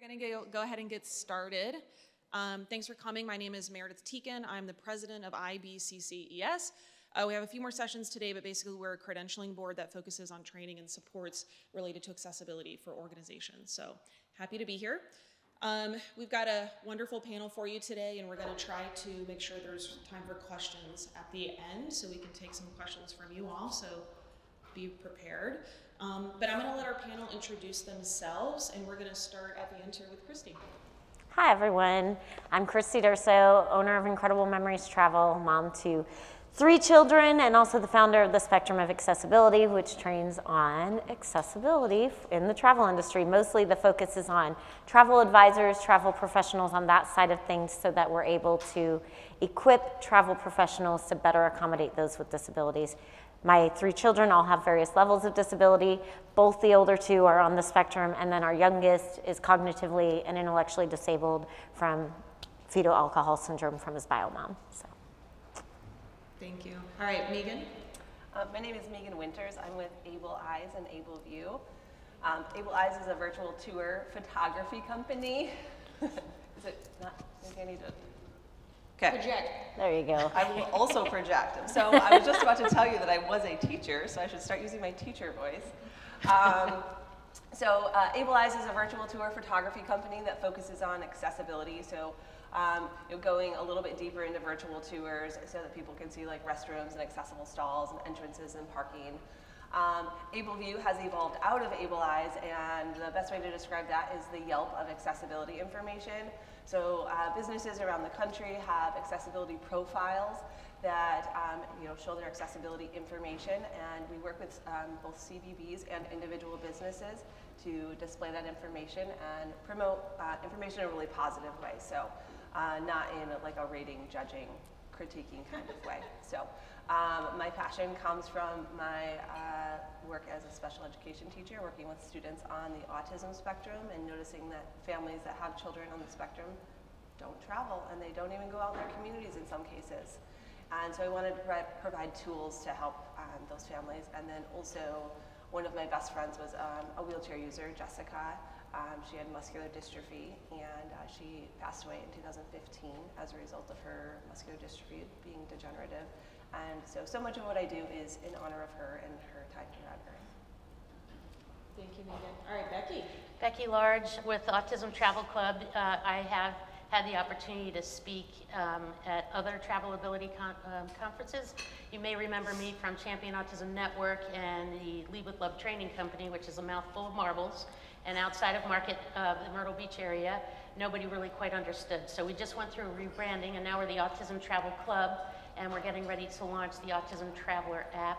We're going to go ahead and get started. Thanks for coming. My name is Meredith Teakin. I'm the president of IBCCES. We have a few more sessions today, but basically we're a credentialing board that focuses on training and supports related to accessibility for organizations. So happy to be here. We've got a wonderful panel for you today, and we're going to try to make sure there's time for questions at the end so we can take some questions from you all, so be prepared. But I'm going to let our panel introduce themselves, and we're going to start at the end here with Christy. Hi everyone, I'm Christy Durso, owner of Incredible Memories Travel, mom to 3 children, and also the founder of the Spectrum of Accessibility, which trains on accessibility in the travel industry. Mostly the focus is on travel advisors, travel professionals on that side of things, so that we're able to equip travel professionals to better accommodate those with disabilities. My 3 children all have various levels of disability. Both the older 2 are on the spectrum, and then our youngest is cognitively and intellectually disabled from fetal alcohol syndrome from his bio mom. So. Thank you. All right, Megan. My name is Megan Winters. I'm with Able Eyes and Able View. Able Eyes is a virtual tour photography company. Is it not? Maybe I need to. Okay. Project. There you go. I will also project. So I was just about to tell you that I was a teacher, so I should start using my teacher voice. Able Eyes is a virtual tour photography company that focuses on accessibility. So going a little bit deeper into virtual tours so that people can see like restrooms and accessible stalls and entrances and parking. Able View has evolved out of Able Eyes, and the best way to describe that is the Yelp of accessibility information. So businesses around the country have accessibility profiles that show their accessibility information, and we work with both CVBs and individual businesses to display that information and promote information in a really positive way. So not in like a rating, judging, critiquing kind of way. So my passion comes from my work as a special education teacher, working with students on the autism spectrum and noticing that families that have children on the spectrum don't travel, and they don't even go out in their communities in some cases. And so I wanted to provide tools to help those families. And then also one of my best friends was a wheelchair user, Jessica. She had muscular dystrophy, and she passed away in 2015 as a result of her muscular dystrophy being degenerative. And so much of what I do is in honor of her and her time to remember. Thank you, Megan. All right, Becky. Becky Large with Autism Travel Club. I have had the opportunity to speak at other travel ability conferences. You may remember me from Champion Autism Network and the Lead with Love Training Company, which is a mouthful of marbles. And outside of Market, the Myrtle Beach area, nobody really quite understood. So we just went through rebranding, and now we're the Autism Travel Club, and we're getting ready to launch the Autism Traveler app.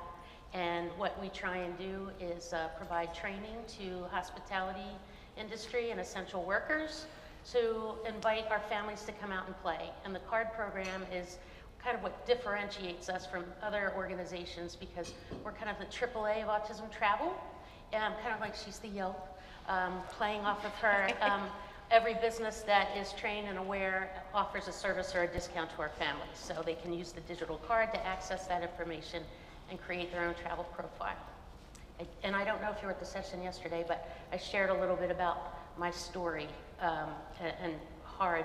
And what we try and do is provide training to hospitality industry and essential workers to invite our families to come out and play. And the CARD program is kind of what differentiates us from other organizations, because we're kind of the AAA of autism travel, and kind of like she's the Yelp, playing off of her. Every business that is trained and aware offers a service or a discount to our families, so they can use the digital card to access that information and create their own travel profile. And I don't know if you were at the session yesterday, but I shared a little bit about my story and hard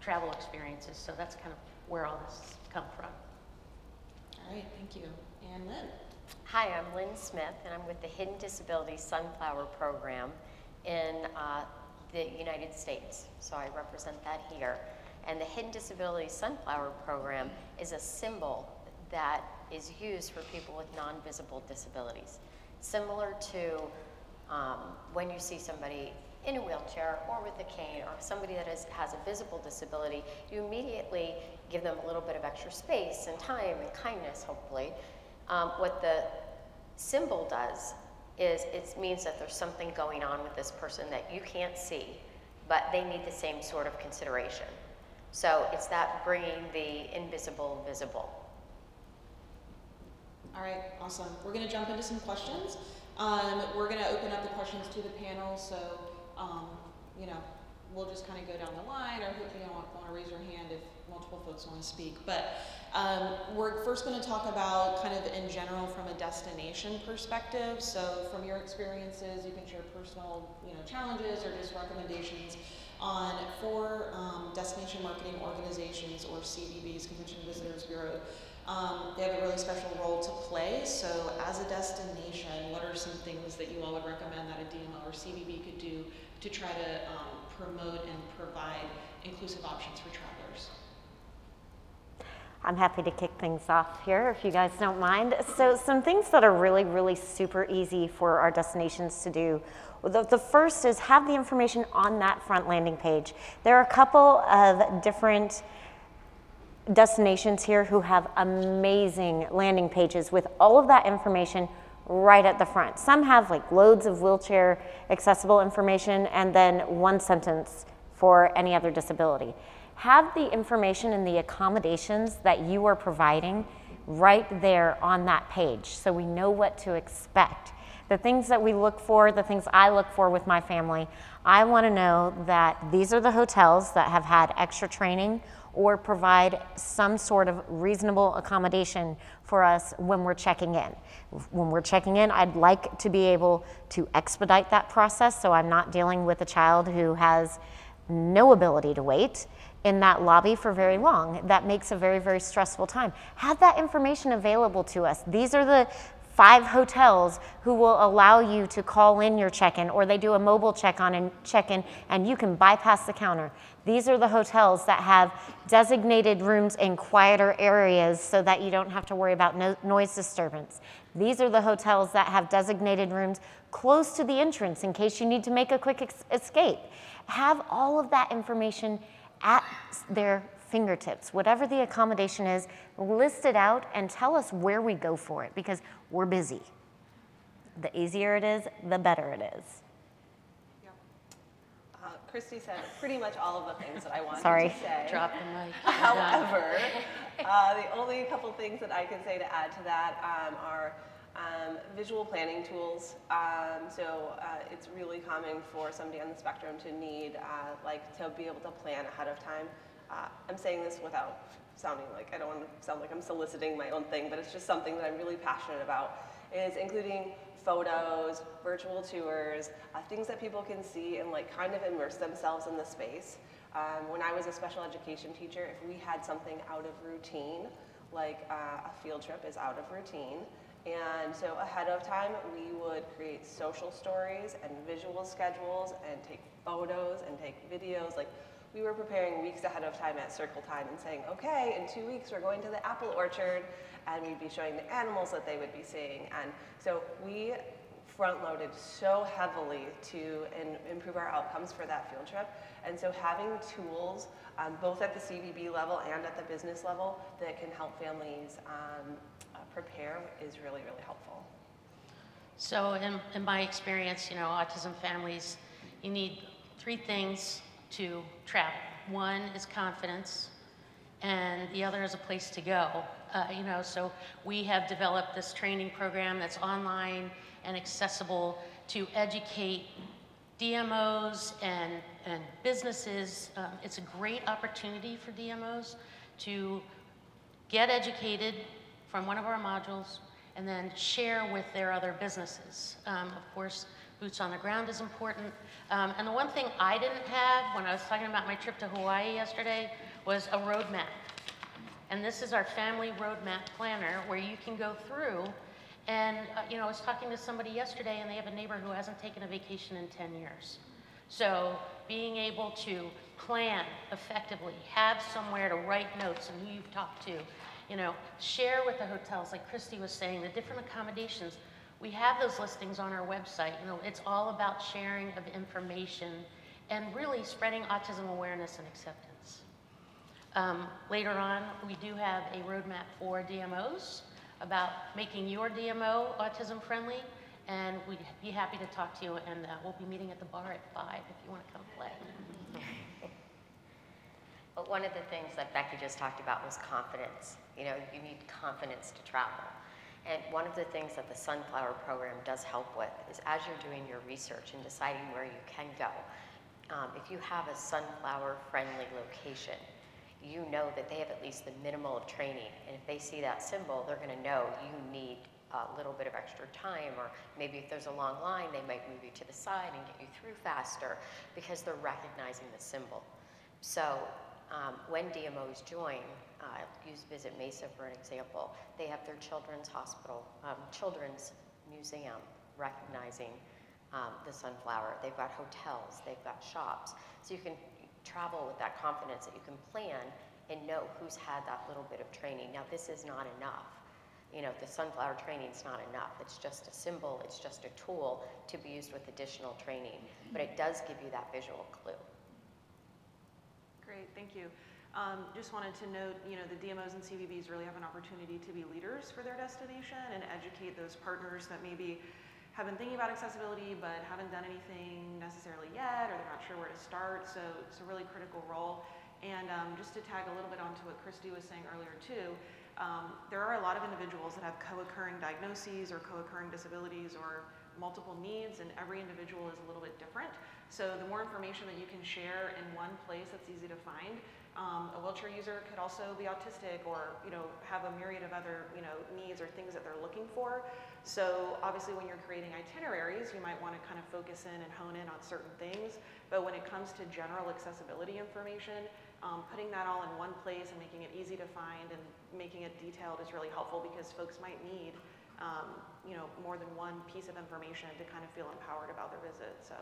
travel experiences, so that's kind of where all this has come from. All right, thank you. And Lynn. Hi, I'm Lynn Smith, and I'm with the Hidden Disability Sunflower Program in the United States, so I represent that here. And the Hidden Disability Sunflower Program is a symbol that is used for people with non-visible disabilities. Similar to when you see somebody in a wheelchair or with a cane, or somebody that has a visible disability, you immediately give them a little bit of extra space and time and kindness, hopefully. What the symbol does is it means that there's something going on with this person that you can't see, but they need the same sort of consideration. So it's that bringing the invisible visible. All right, awesome. We're going to jump into some questions. We're going to open up the questions to the panel, so we'll just kind of go down the line, or if you want to raise your hand if multiple folks want to speak. But We're first going to talk about kind of in general from a destination perspective. So from your experiences, you can share personal, challenges or just recommendations on for destination marketing organizations or CVBs, Convention Visitors Bureau. They have a really special role to play. So as a destination, what are some things that you all would recommend that a DMO or CVB could do to try to promote and provide inclusive options for travelers? I'm happy to kick things off here if you guys don't mind. So some things that are really, really super easy for our destinations to do. The first is have the information on that front landing page. There are a couple of different destinations here who have amazing landing pages with all of that information right at the front. Some have like loads of wheelchair accessible information and then one sentence for any other disability. Have the information and the accommodations that you are providing right there on that page so we know what to expect. The things that we look for, the things I look for with my family, I want to know that these are the hotels that have had extra training or provide some sort of reasonable accommodation for us when we're checking in. When we're checking in, I'd like to be able to expedite that process so I'm not dealing with a child who has no ability to wait in that lobby for very long. That makes a very, very stressful time. Have that information available to us. These are the 5 hotels who will allow you to call in your check-in, or they do a mobile check-in and you can bypass the counter. These are the hotels that have designated rooms in quieter areas so that you don't have to worry about noise disturbance. These are the hotels that have designated rooms close to the entrance in case you need to make a quick escape. Have all of that information at their fingertips. Whatever the accommodation is, list it out and tell us where we go for it because we're busy. The easier it is, the better it is. Christy said pretty much all of the things that I wanted Sorry. to say. Drop the mic. However, the only couple things that I can say to add to that are visual planning tools. It's really common for somebody on the spectrum to need, to be able to plan ahead of time. I'm saying this without sounding like, I don't want to sound like I'm soliciting my own thing, but it's just something that I'm really passionate about, is including photos, virtual tours, things that people can see and kind of immerse themselves in the space. When I was a special education teacher, if we had something out of routine, like a field trip is out of routine, and so ahead of time, we would create social stories and visual schedules and take photos and take videos. We were preparing weeks ahead of time at Circle Time and saying, okay, in 2 weeks, we're going to the apple orchard, and we'd be showing the animals that they would be seeing. And so we front-loaded so heavily to improve our outcomes for that field trip. And so having tools, both at the CVB level and at the business level, that can help families prepare is really, really helpful. So in my experience, autism families, you need 3 things to travel. One is confidence, and the other is a place to go. So we have developed this training program that's online and accessible to educate DMOs and businesses. It's a great opportunity for DMOs to get educated from one of our modules and then share with their other businesses. Of course, boots on the ground is important. And the one thing I didn't have when I was talking about my trip to Hawaii yesterday was a roadmap. And this is our family roadmap planner where you can go through and, I was talking to somebody yesterday and they have a neighbor who hasn't taken a vacation in 10 years. So being able to plan effectively, have somewhere to write notes and who you've talked to, share with the hotels, like Christy was saying, the different accommodations. We have those listings on our website. It's all about sharing of information and really spreading autism awareness and acceptance. Later on, we do have a roadmap for DMOs about making your DMO autism friendly, and we'd be happy to talk to you, and we'll be meeting at the bar at 5 if you want to come play. But one of the things that Becky just talked about was confidence. You need confidence to travel. And one of the things that the Sunflower program does help with is as you're doing your research and deciding where you can go, if you have a sunflower-friendly location, you know that they have at least the minimal of training. And if they see that symbol, they're going to know you need a little bit of extra time, or maybe if there's a long line, they might move you to the side and get you through faster because they're recognizing the symbol. So when DMOs join, use Visit Mesa for an example, they have their children's hospital, children's museum recognizing the sunflower. They've got hotels, they've got shops. So you can travel with that confidence that you can plan and know who's had that little bit of training. Now, this is not enough. You know, the sunflower training is not enough. It's just a symbol, it's just a tool to be used with additional training, but it does give you that visual clue. Great, thank you. Just wanted to note, you know, the DMOs and CVBs really have an opportunity to be leaders for their destination and educate those partners that maybe have been thinking about accessibility but haven't done anything necessarily yet, or they're not sure where to start. So it's a really critical role. And just to tag a little bit onto what Christy was saying earlier too, there are a lot of individuals that have co-occurring diagnoses or co-occurring disabilities or multiple needs, and every individual is a little bit different. So the more information that you can share in one place that's easy to find, a wheelchair user could also be autistic or, you know, have a myriad of other, you know, needs or things that they're looking for. So obviously when you're creating itineraries, you might want to kind of focus in and hone in on certain things. But when it comes to general accessibility information, putting that all in one place and making it easy to find and making it detailed is really helpful, because folks might need, you know, more than one piece of information to kind of feel empowered about their visit. So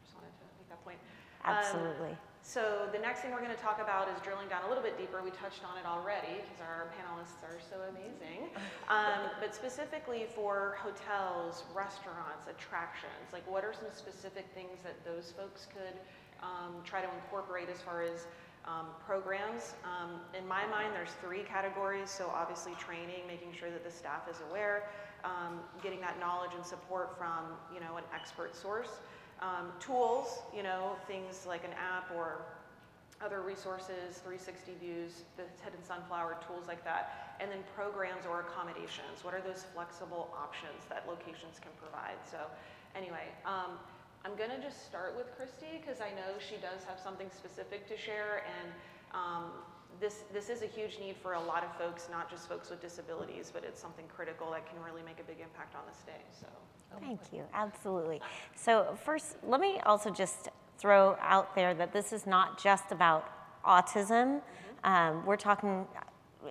just wanted to make that point. Absolutely. So the next thing we're going to talk about is drilling down a little bit deeper. We touched on it already because our panelists are so amazing. But specifically for hotels, restaurants, attractions, like what are some specific things that those folks could try to incorporate as far as programs? In my mind, there's 3 categories. So obviously training, making sure that the staff is aware, getting that knowledge and support from, you know, an expert source. Tools, you know, things like an app or other resources, 360 views, the Hidden Sunflower, tools like that. And then programs or accommodations. What are those flexible options that locations can provide? So anyway, I'm gonna just start with Christy because I know she does have something specific to share, and this is a huge need for a lot of folks, not just folks with disabilities, but it's something critical that can really make a big impact on this day. So. Thank you, absolutely. So first, let me also just throw out there that this is not just about autism. We're talking,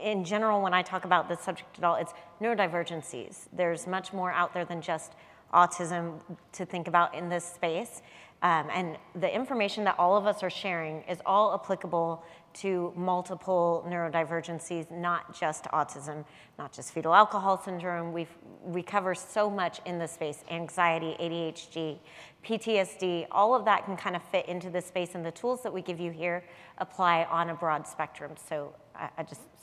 in general, when I talk about this subject at all, it's neurodivergencies. There's much more out there than just autism to think about in this space. And the information that all of us are sharing is all applicable to multiple neurodivergencies, not just autism, not just fetal alcohol syndrome. We cover so much in this space: anxiety, ADHD, PTSD, all of that can kind of fit into this space, and the tools that we give you here apply on a broad spectrum. So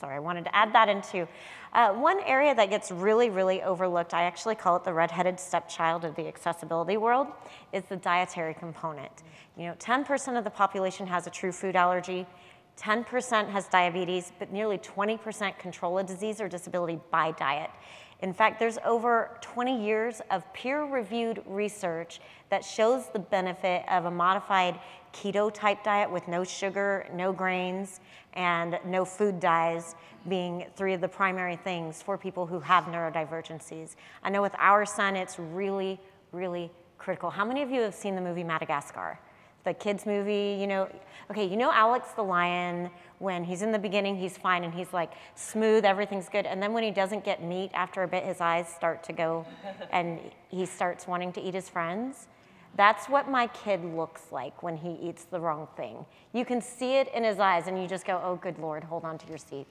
I wanted to add that into. One area that gets really, really overlooked, I actually call it the redheaded stepchild of the accessibility world, is the dietary component. You know, 10% of the population has a true food allergy, 10% has diabetes, but nearly 20% control a disease or disability by diet. In fact, there's over 20 years of peer-reviewed research that shows the benefit of a modified keto-type diet with no sugar, no grains, and no food dyes being 3 of the primary things for people who have neurodivergencies. I know with our son, it's really, really critical. How many of you have seen the movie Madagascar? The kids movie, you know, okay, you know Alex the lion, when he's in the beginning, he's fine and he's like smooth, everything's good. And then when he doesn't get meat, after a bit, his eyes start to go and he starts wanting to eat his friends. That's what my kid looks like when he eats the wrong thing. You can see it in his eyes and you just go, oh, good Lord, hold on to your seat.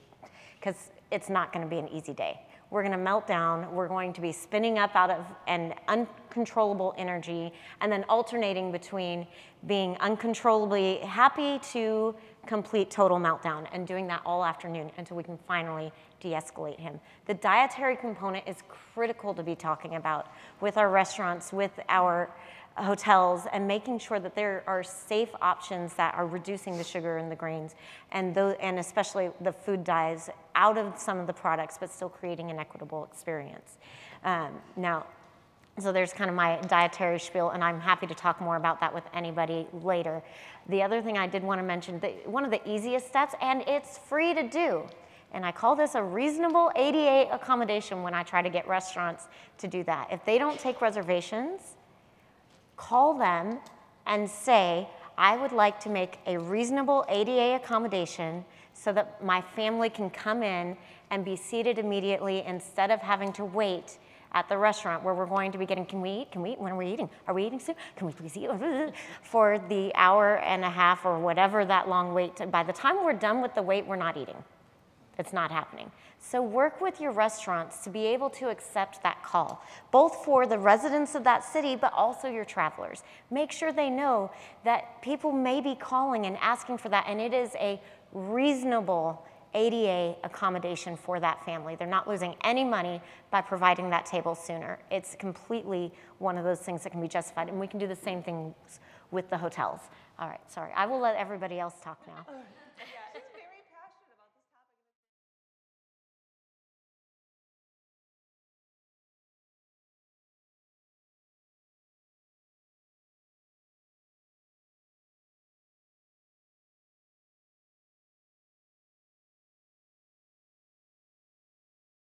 Because it's not gonna be an easy day. We're gonna melt down, we're going to be spinning up out of an uncontrollable energy and then alternating between being uncontrollably happy to complete total meltdown, and doing that all afternoon until we can finally de-escalate him. The dietary component is critical to be talking about with our restaurants, with our hotels, and making sure that there are safe options that are reducing the sugar and the grains and especially the food dyes out of some of the products, but still creating an equitable experience. Now, So there's kind of my dietary spiel, and I'm happy to talk more about that with anybody later. The other thing I did want to mention, one of the easiest steps, and it's free to do, and I call this a reasonable ADA accommodation when I try to get restaurants to do that. If they don't take reservations, call them and say, I would like to make a reasonable ADA accommodation so that my family can come in and be seated immediately instead of having to wait at the restaurant where we're going to be getting, can we eat? Can we eat? When are we eating? Are we eating soon? Can we please eat? For the hour and a half or whatever that long wait. By the time we're done with the wait, we're not eating. It's not happening. So work with your restaurants to be able to accept that call, both for the residents of that city, but also your travelers. Make sure they know that people may be calling and asking for that, and it is a reasonable ADA accommodation for that family. They're not losing any money by providing that table sooner. It's completely one of those things that can be justified, and we can do the same things with the hotels. All right, sorry. I will let everybody else talk now.